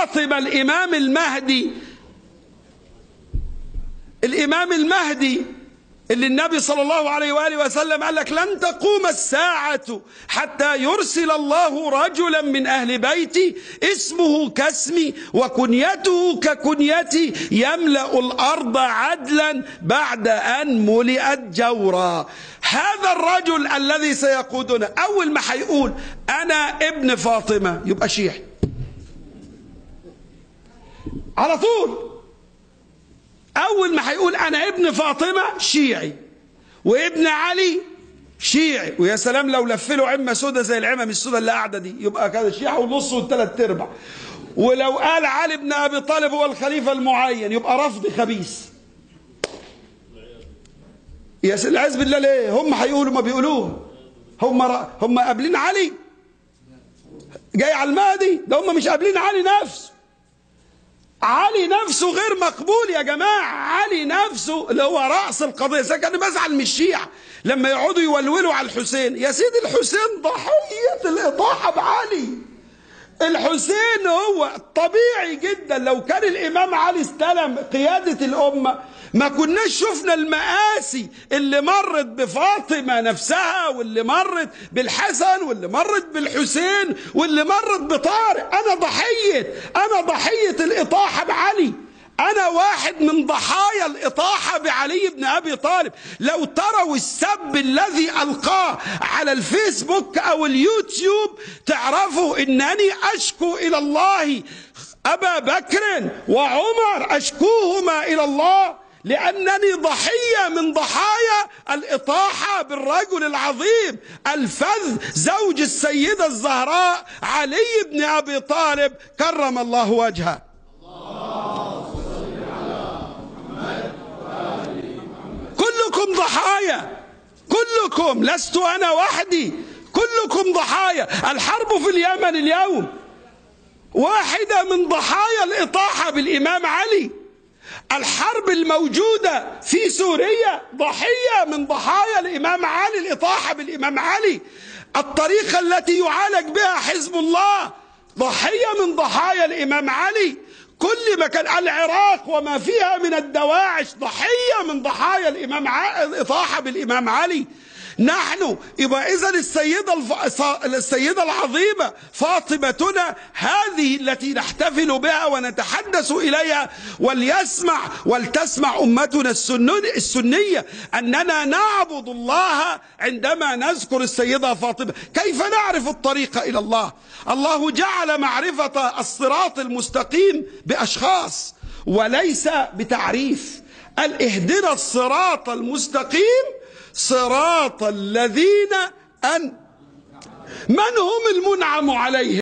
فاطمة الإمام المهدي اللي النبي صلى الله عليه وآله وسلم قال لك لن تقوم الساعة حتى يرسل الله رجلا من أهل بيتي اسمه كاسمي وكنيته ككنيتي يملأ الأرض عدلا بعد أن ملئت جورا. هذا الرجل الذي سيقودنا أول ما هيقول أنا ابن فاطمة يبقى شيعي على طول. أول ما هيقول أنا ابن فاطمة شيعي وابن علي شيعي، ويا سلام لو لفله عمة سودة زي العمم السودة اللي قاعدة دي يبقى كده شيعي ونص والثلاث ارباع. ولو قال علي بن أبي طالب هو الخليفة المعين يبقى رفض خبيث. يا العياذ بالله. ليه هم هيقولوا ما بيقولوه؟ هم قابلين علي جاي على المهدي؟ ده هم مش قابلين علي نفسه. علي نفسه غير مقبول يا جماعة. علي نفسه اللي هو رأس القضية. أنا بزعل من الشيعة لما يقعدوا يولولوا على الحسين. يا سيدي الحسين ضحية الإطاحة بعلي. الحسين هو طبيعي جدا لو كان الإمام علي استلم قيادة الأمة ما كناش شفنا المآسي اللي مرت بفاطمة نفسها واللي مرت بالحسن واللي مرت بالحسين واللي مرت بطارق. أنا ضحية الإطاحة بعلي. أنا واحد من ضحايا الإطاحة بعلي بن أبي طالب. لو تروا السب الذي ألقاه على الفيسبوك أو اليوتيوب تعرفوا أنني أشكو إلى الله أبا بكر وعمر، أشكوهما إلى الله لأنني ضحية من ضحايا الإطاحة بالرجل العظيم الفذ زوج السيدة الزهراء علي بن أبي طالب كرم الله وجهه. كلكم ضحايا، كلكم، لست أنا وحدي، كلكم ضحايا. الحرب في اليمن اليوم واحدة من ضحايا الإطاحة بالإمام علي. الحرب الموجودة في سوريا ضحية من ضحايا الإمام علي، الإطاحة بالإمام علي. الطريقة التي يعالج بها حزب الله ضحية من ضحايا الإمام علي. كل مكان العراق وما فيها من الدواعش ضحية من ضحايا الإطاحة بالإمام علي. نحن يبقى إذن السيدة العظيمة فاطمتنا هذه التي نحتفل بها ونتحدث إليها، ولتسمع أمتنا السنية أننا نعبد الله عندما نذكر السيدة فاطمة. كيف نعرف الطريق إلى الله؟ الله جعل معرفة الصراط المستقيم بأشخاص وليس بتعريف. قال اهدنا الصراط المستقيم صراط الذين من هم المنعم عليهم.